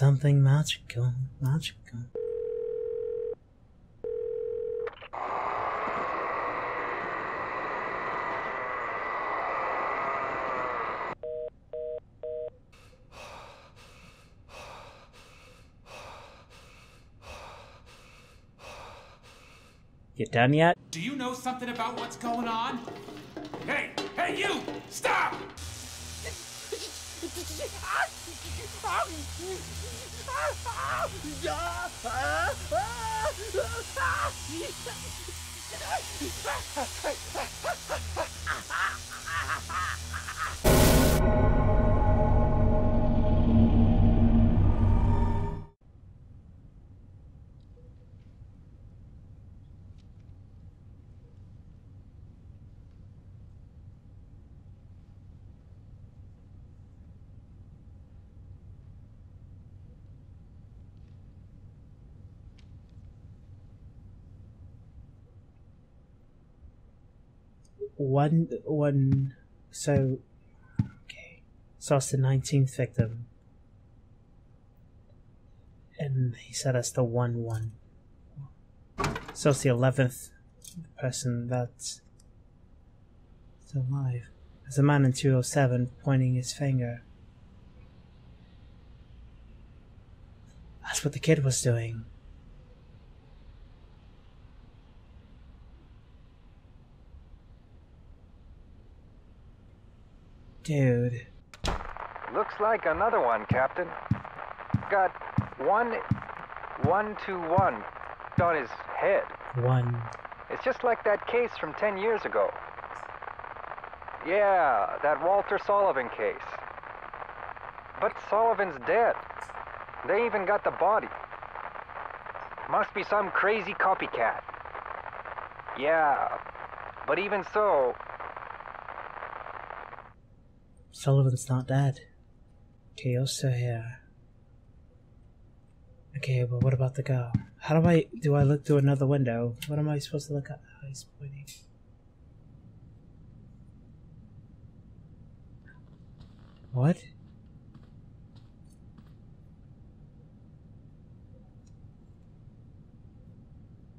Something magical, magical. You done yet? Do you know something about what's going on? Hey, hey you! Stop! So, okay. So it's the 19th victim. And he said it's the 1-1. So it's the 11th person that's still alive. There's a man in 207 pointing his finger. That's what the kid was doing. Dude. Looks like another one, Captain. Got 1-1-2-1 on his head. One. It's just like that case from 10 years ago. Yeah, that Walter Sullivan case. But Sullivan's dead. They even got the body. Must be some crazy copycat. Yeah, but even so... Sullivan's not dead. Okay, you're still here. Okay, but what about the girl? How do I look through another window? What am I supposed to look at? Oh, he's pointing. What?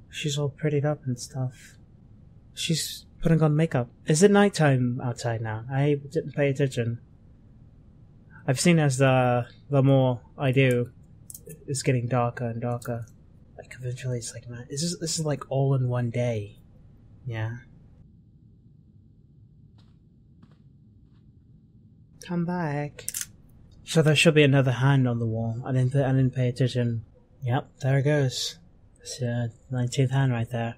She's all prettied up and stuff. She's putting on makeup. Is it nighttime outside now? I didn't pay attention. I've seen as the more I do, it's getting darker and darker. Like eventually it's like, man, this is like all in one day. Yeah. Come back. So there should be another hand on the wall. I didn't pay attention. Yep, there it goes. It's the 19th hand right there.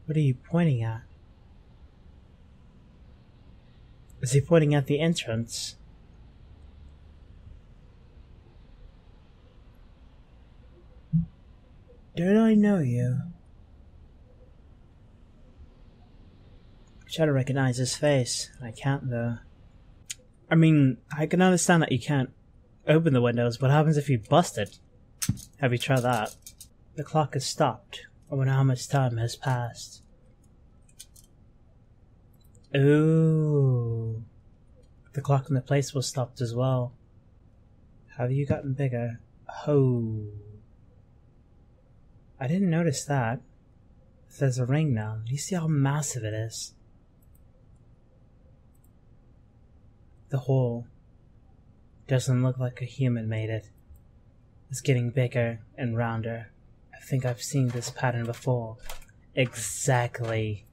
What are you pointing at? Is he pointing at the entrance? Don't I know you? I try to recognize his face. I can't though. I mean, I can understand that you can't open the windows, but what happens if you bust it? Have you tried that? The clock has stopped. I wonder how much time has passed. Ooh. The clock in the place was stopped as well. Have you gotten bigger? Oh. I didn't notice that. There's a ring now. Do you see how massive it is? The hole doesn't look like a human made it. It's getting bigger and rounder. I think I've seen this pattern before. Exactly.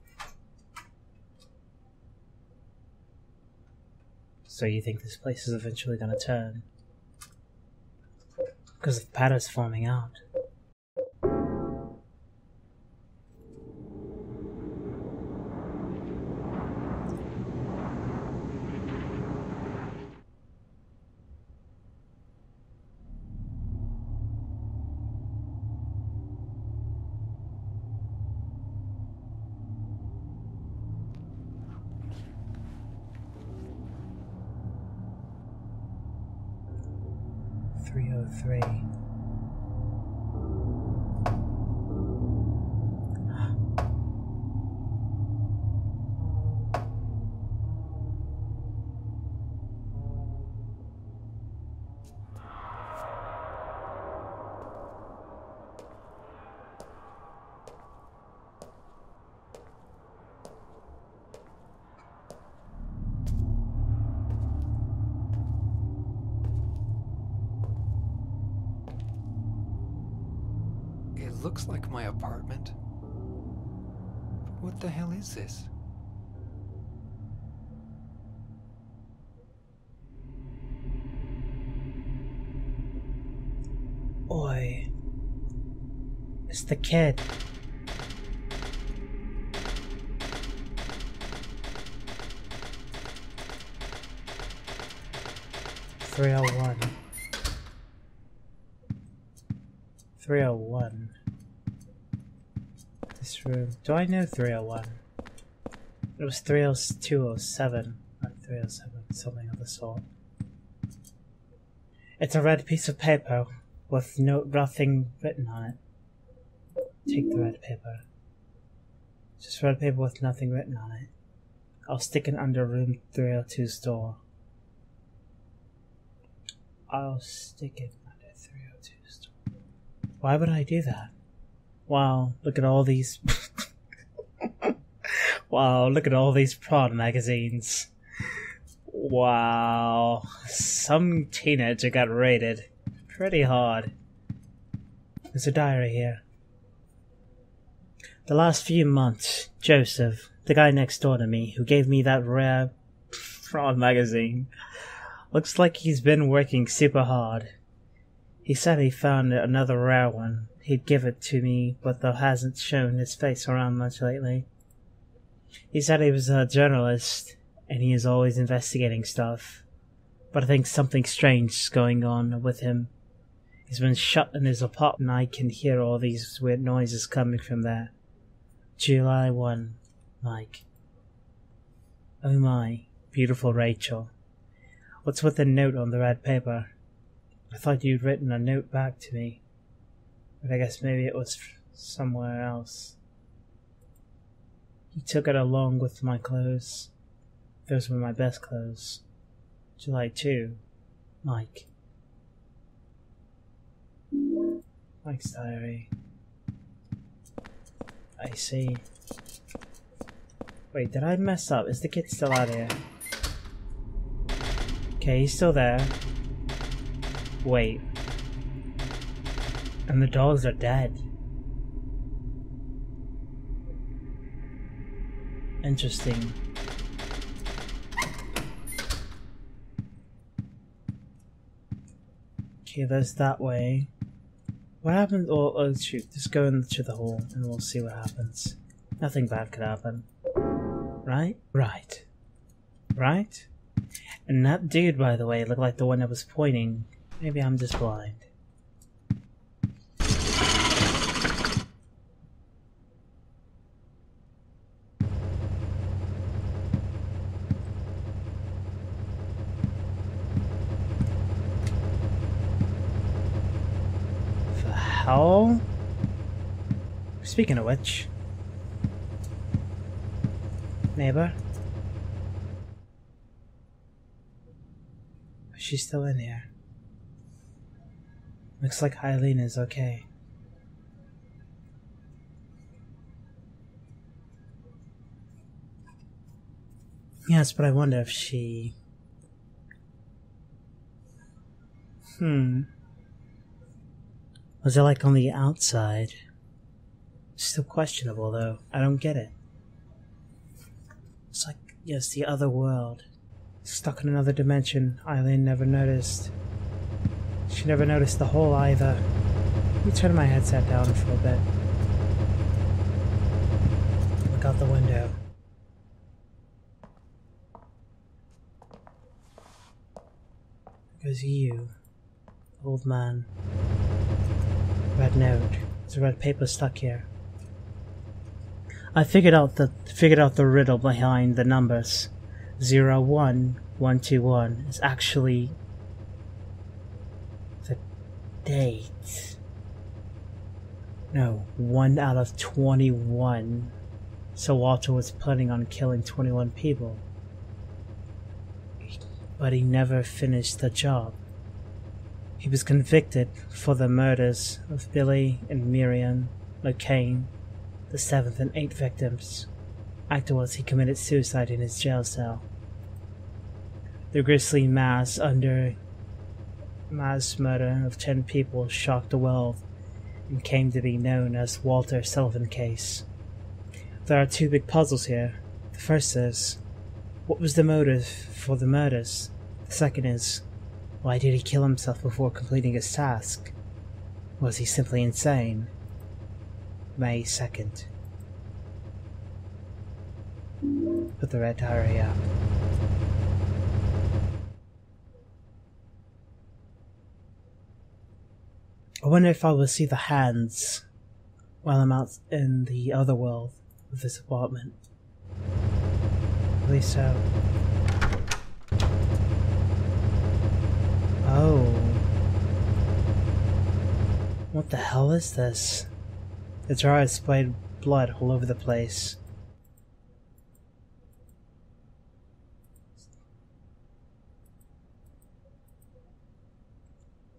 So you think this place is eventually gonna turn? Because the pattern's forming out. Three. looks like my apartment. But what the hell is this? Oi. It's the kid. $301. 301. This room. Do I know 301? It was 30207. Not 307. Something of the sort. It's a red piece of paper with nothing written on it. Take the red paper. Just red paper with nothing written on it. I'll stick it under room 302's door. I'll stick it under 302's door. Why would I do that? Wow, look at all these... Wow, look at all these prod magazines. Wow, some teenager got raided. Pretty hard. There's a diary here. The last few months, Joseph, the guy next door to me, who gave me that rare prod magazine, looks like he's been working super hard. He said he found another rare one. He'd give it to me, but though hasn't shown his face around much lately. He said he was a journalist, and he is always investigating stuff. But I think something strange is going on with him. He's been shut in his apartment, and I can hear all these weird noises coming from there. July 1, Mike. Oh my, beautiful Rachel. What's with the note on the red paper? I thought you'd written a note back to me. But I guess maybe it was somewhere else. You took it along with my clothes. Those were my best clothes. July 2, Mike. Mike's diary. I see. Wait, did I mess up? Is the kid still out here? Okay, he's still there. Wait. And the dogs are dead. Interesting. Okay, there's that way. What happened? Oh shoot, just go into the hall and we'll see what happens. Nothing bad could happen. Right? Right. Right? And that dude, by the way, looked like the one that was pointing. Maybe I'm just blind. Hell? Speaking of which, neighbor, she's still in here. Looks like Eileen is okay. Yes, but I wonder if she... Was it like on the outside? Still questionable though. I don't get it. It's like, yes, the other world. Stuck in another dimension. Eileen never noticed. She never noticed the hole either. Let me turn my headset down for a bit. Look out the window. There's you, old man. Red note. There's a red paper stuck here. I figured out the riddle behind the numbers. 01121 is actually the date. No, 1 out of 21. So Walter was planning on killing 21 people. But he never finished the job. He was convicted for the murders of Billy and Miriam McCain, the 7th and 8th victims. Afterwards, he committed suicide in his jail cell. The grisly mass murder of 10 people shocked the world and came to be known as Walter Sullivan case. There are two big puzzles here. The first is, what was the motive for the murders? The second is, why did he kill himself before completing his task? Was he simply insane? May 2nd. Put the red diary up. I wonder if I will see the hands while I'm out in the other world of this apartment. At least so. Oh. What the hell is this? The jar has sprayed blood all over the place.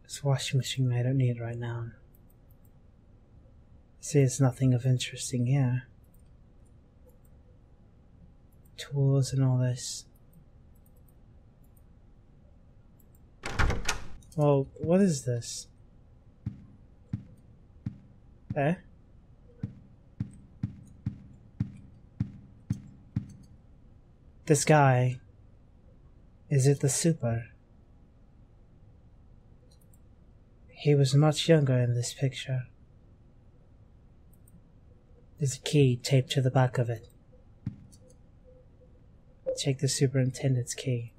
This washing machine I don't need right now. See, it's nothing of interesting here. Tools and all this. Well, what is this? Eh? This guy. Is it the super? He was much younger in this picture. There's a key taped to the back of it. Take the superintendent's key.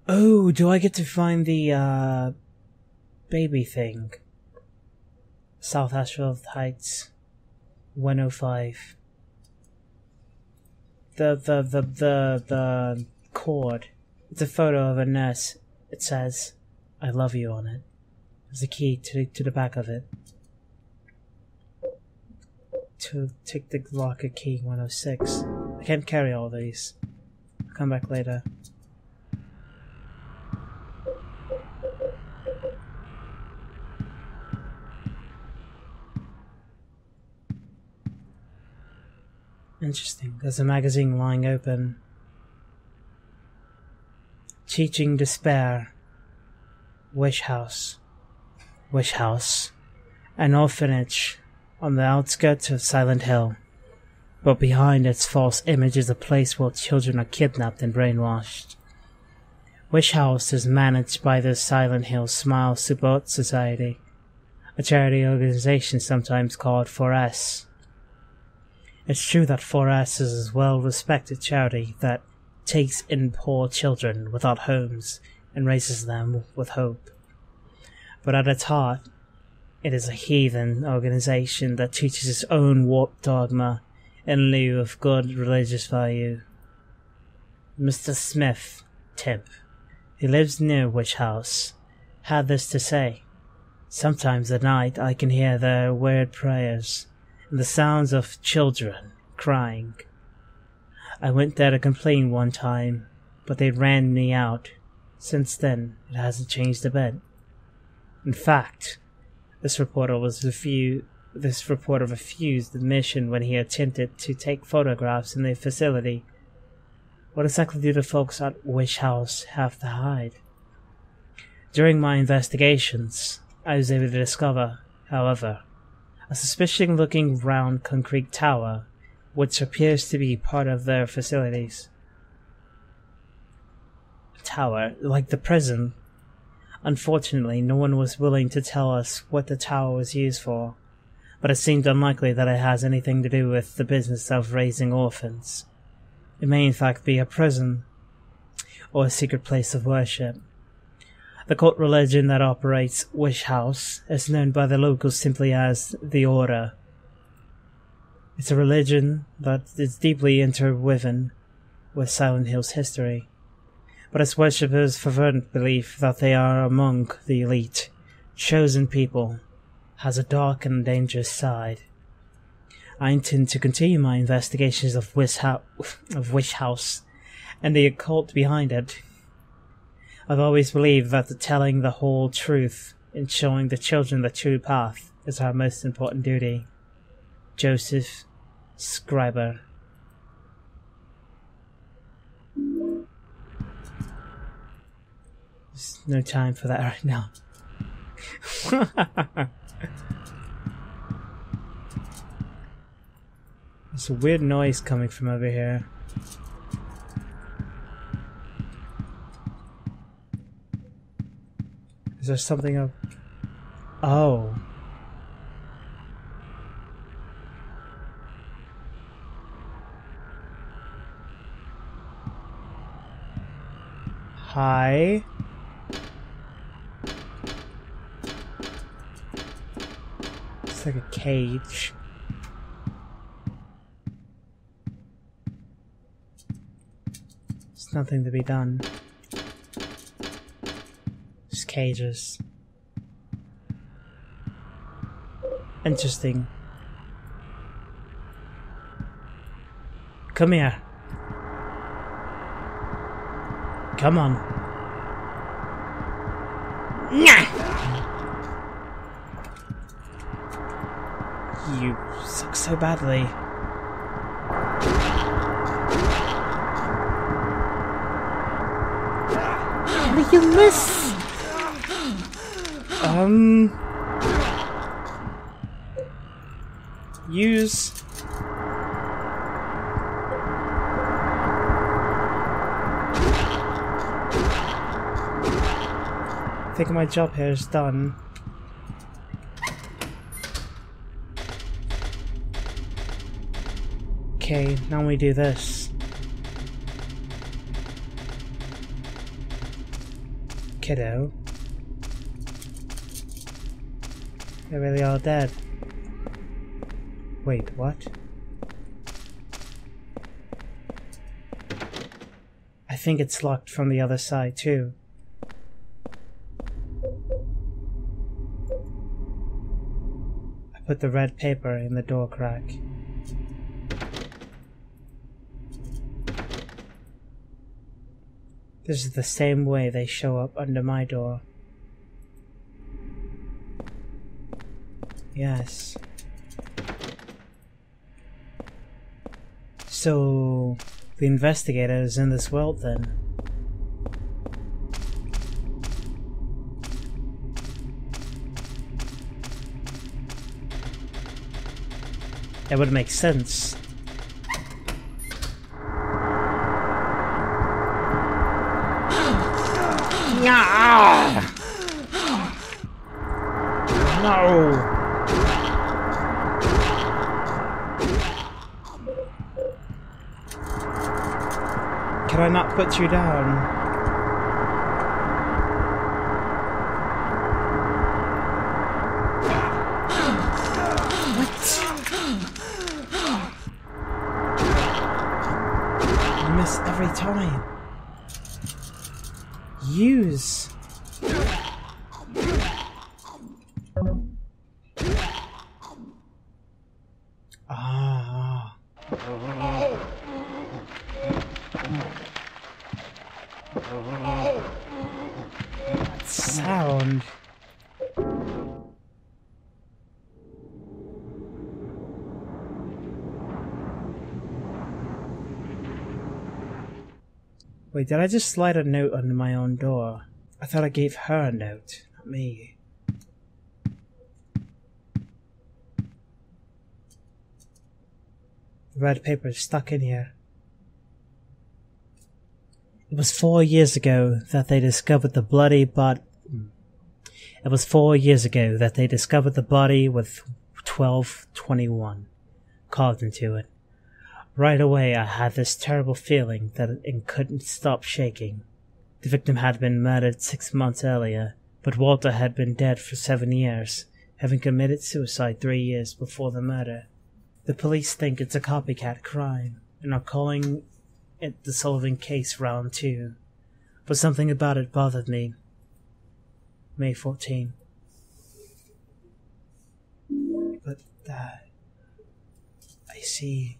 Oh, do I get to find the, baby thing? South Ashfield Heights, 105. The cord. It's a photo of a nurse. It says, "I love you" on it. There's a key to the back of it. To take the locker key 106. I can't carry all these. I'll come back later. Interesting. There's a magazine lying open. Teaching Despair. Wish House. Wish House. An orphanage on the outskirts of Silent Hill. But behind its false image is a place where children are kidnapped and brainwashed. Wish House is managed by the Silent Hill Smile Support Society, a charity organization sometimes called 4S. It's true that 4S is a well-respected charity that takes in poor children without homes and raises them with hope. But at its heart, it is a heathen organization that teaches its own warped dogma in lieu of good religious value. Mr. Smith, Timp, who lives near Wish House, had this to say. Sometimes at night I can hear their weird prayers and the sounds of children crying. I went there to complain one time, but they ran me out. Since then, it hasn't changed a bit. In fact, this reporter refused admission when he attempted to take photographs in the facility. What exactly do the folks at Wish House have to hide? During my investigations, I was able to discover, however, a suspicious-looking round concrete tower, which appears to be part of their facilities. A tower, like the prison. Unfortunately, no one was willing to tell us what the tower was used for, but it seemed unlikely that it has anything to do with the business of raising orphans. It may in fact be a prison, or a secret place of worship. The cult religion that operates Wish House is known by the locals simply as the Order. It's a religion that is deeply interwoven with Silent Hill's history, but its worshippers' fervent belief that they are among the elite, chosen people, has a dark and dangerous side. I intend to continue my investigations of Wish House and the occult behind it. I've always believed that telling the whole truth and showing the children the true path is our most important duty. Joseph Scriber. There's no time for that right now. There's a weird noise coming from over here. Is there something up? Oh. Hi. It's like a cage. There's nothing to be done. Just cages. Interesting. Come here. Come on. You suck so badly. How did you miss? Use. I think my job here is done. Okay, now we do this. Kiddo. They really are dead. Wait, what? I think it's locked from the other side too. I put the red paper in the door crack. This is the same way they show up under my door. Yes. So, the investigator is in this world then. It would make sense. No! Can I not put you down? What? I miss every time. Use. Ah. That sound. Wait, did I just slide a note under my own door? I thought I gave her a note, not me. The red paper is stuck in here. It was 4 years ago that they discovered the bloody body. It was 4 years ago that they discovered the body with 1221 carved into it. Right away I had this terrible feeling that it couldn't stop shaking. The victim had been murdered 6 months earlier, but Walter had been dead for 7 years, having committed suicide 3 years before the murder. The police think it's a copycat crime, and are calling it the Sullivan case round 2. But something about it bothered me. May 14. But that... I see...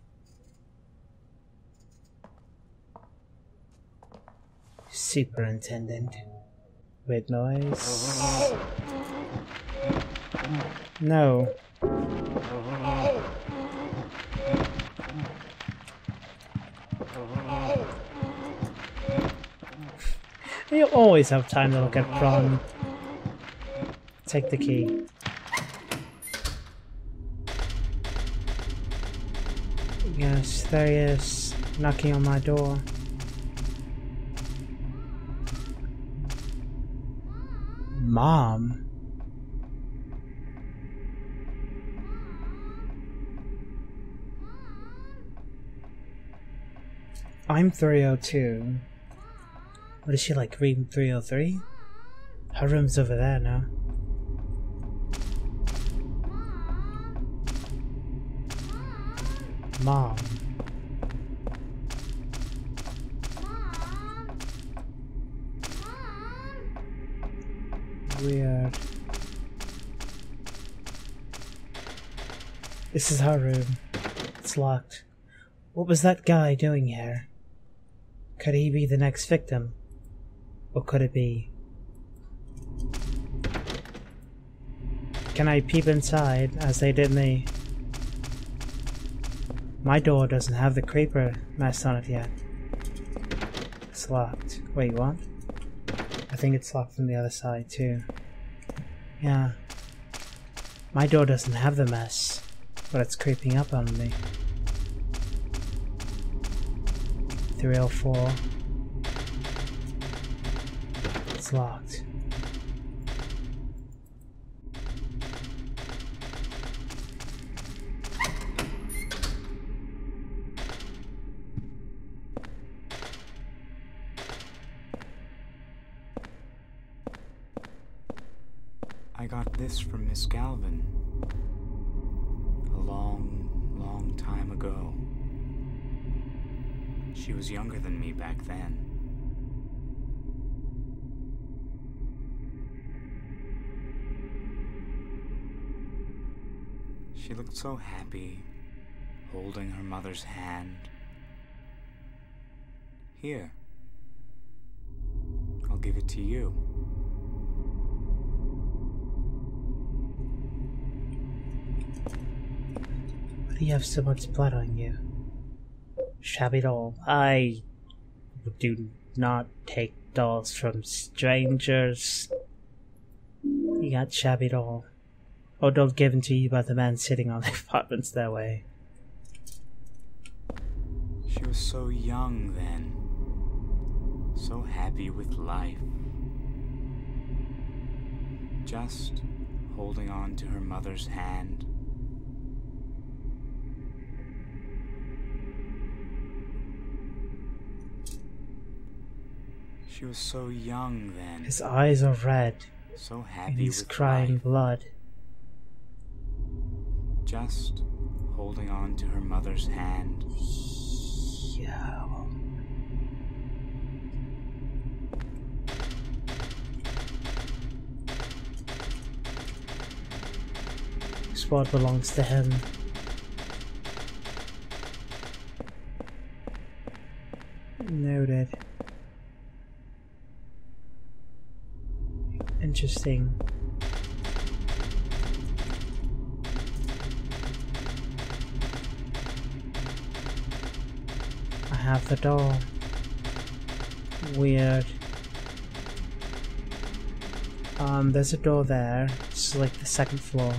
Superintendent. Weird noise. No. You always have time to look at prawn. Take the key. there he is, knocking on my door. Mom? I'm 302. What is she like, room 303? Her room's over there now. Mom. Weird. This is her room. It's locked. What was that guy doing here? Could he be the next victim? Or could it be... Can I peep inside as they did me? My door doesn't have the creeper mess on it yet. It's locked. Wait, what? I think it's locked from the other side too. Yeah. My door doesn't have the mess, but it's creeping up on me. 304. It's locked. I got this from Miss Galvin a long time ago. She was younger than me back then. She looked so happy, holding her mother's hand. Here, I'll give it to you. Why do you have so much blood on you? Shabby doll. I do not take dolls from strangers. You got shabby doll. Or doll given to you by the man sitting on the apartment stairway. She was so young then. So happy with life. Just holding on to her mother's hand. She was so young then. His eyes are red. So happy And he's with crying life. blood. Just holding on to her mother's hand. Yeah. This world belongs to him. Noted. Interesting. I have the door. Weird. There's a door there. It's like the second floor.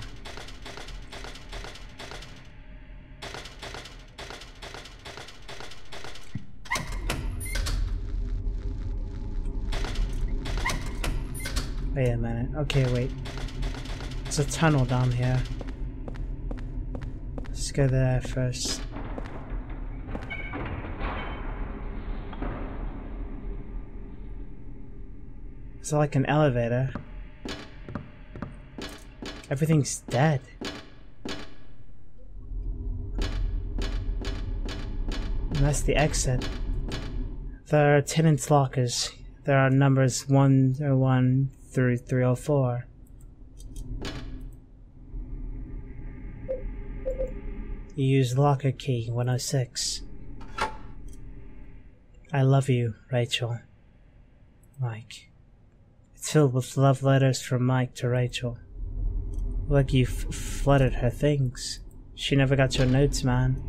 Wait a minute. Okay, wait. There's a tunnel down here. Let's go there first. It's like an elevator. Everything's dead. And that's the exit. There are tenants' lockers. There are numbers 101 through 304. You use locker key 106. I love you, Rachel. Mike. It's filled with love letters from Mike to Rachel. Like you flooded her things. She never got your notes, man.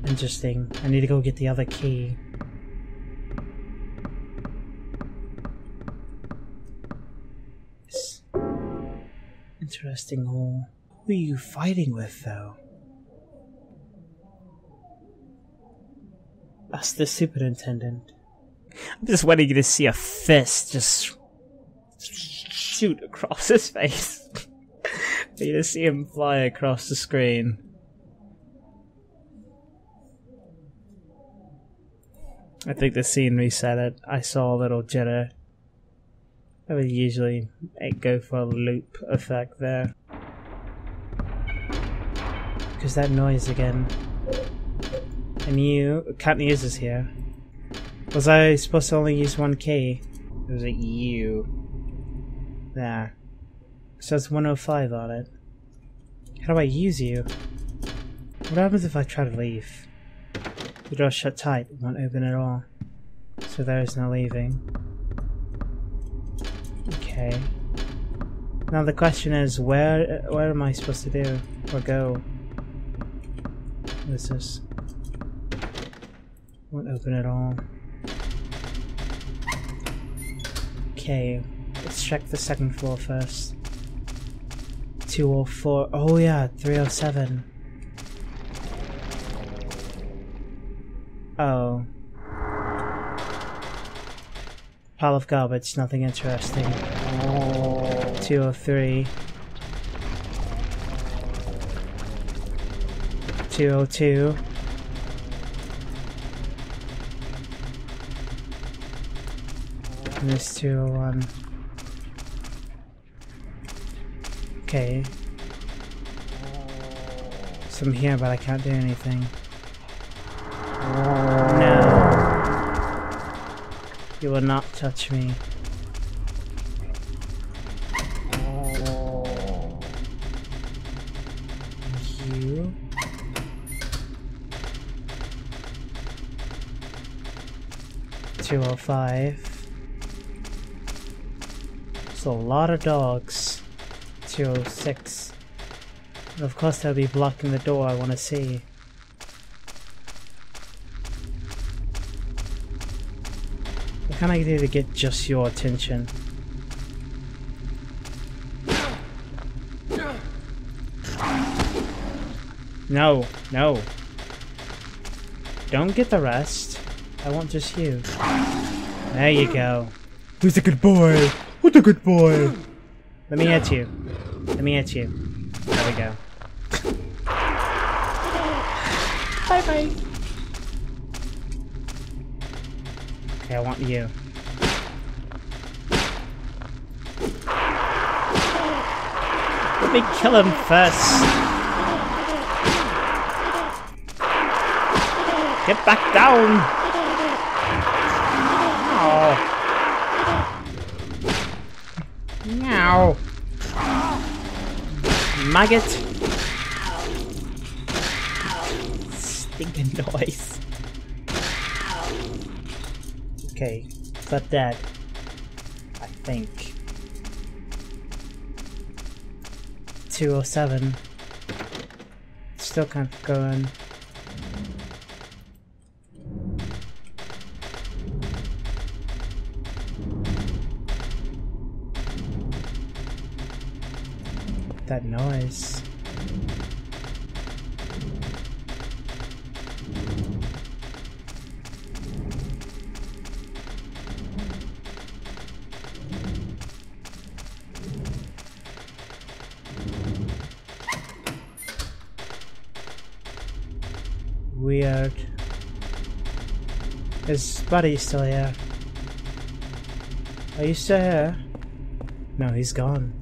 Interesting. I need to go get the other key. interesting hole. Who are you fighting with, though? That's the superintendent. I'm just waiting to see a fist just shoot across his face. You just see him fly across the screen. I think the scene reset it. I saw a little jitter. I would usually go for a loop effect there. Because that noise again. And you can't use this here. Was I supposed to only use one key? It was a U. There. It says 105 on it. How do I use you? What happens if I try to leave? The door's shut tight, it won't open at all. So there is no leaving. Okay. Now the question is, where am I supposed to do? Or go? What is this? Won't open at all. Okay, let's check the second floor first. 204. Oh yeah, 307. Oh. Pile of garbage, nothing interesting. 203. 202. And this 201. Okay. So I'm here, but I can't do anything. No. You will not touch me. You. $205. A lot of dogs. 206. And of course they'll be blocking the door I want to see. What can I do to get just your attention? No, no. Don't get the rest. I want just you. There you go. Who's a good boy? What a good boy! Let me hit you. Let me hit you. There we go. Bye bye. Okay, I want you. Let me kill him first. Get back down! Oh. Meow. Maggot. Stinking noise. Okay, is that dead? I think. 207. Still can't go in. That noise. Weird. Is Buddy still here? Are you still here? No, he's gone.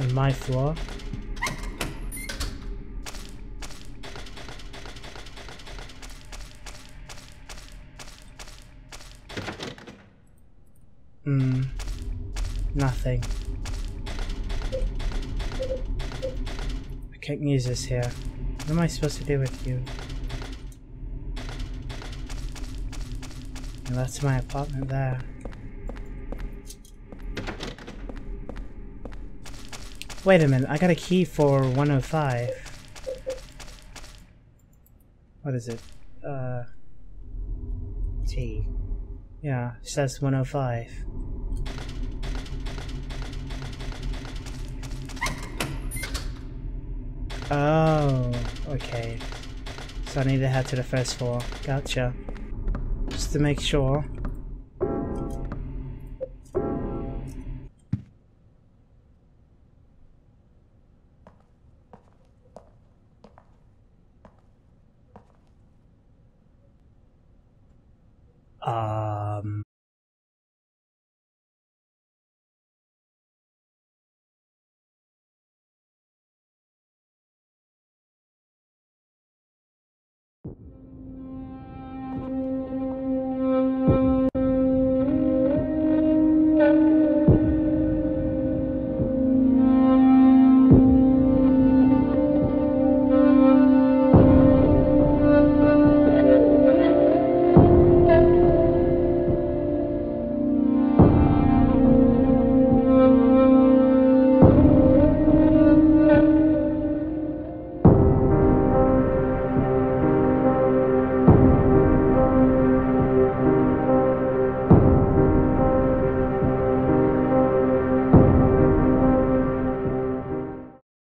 On my floor. Nothing. I can't use this here. What am I supposed to do with you? And that's my apartment there. Wait a minute, I got a key for 105. What is it? T. Yeah, it says 105. Oh, okay. So I need to head to the first floor. Gotcha. Just to make sure.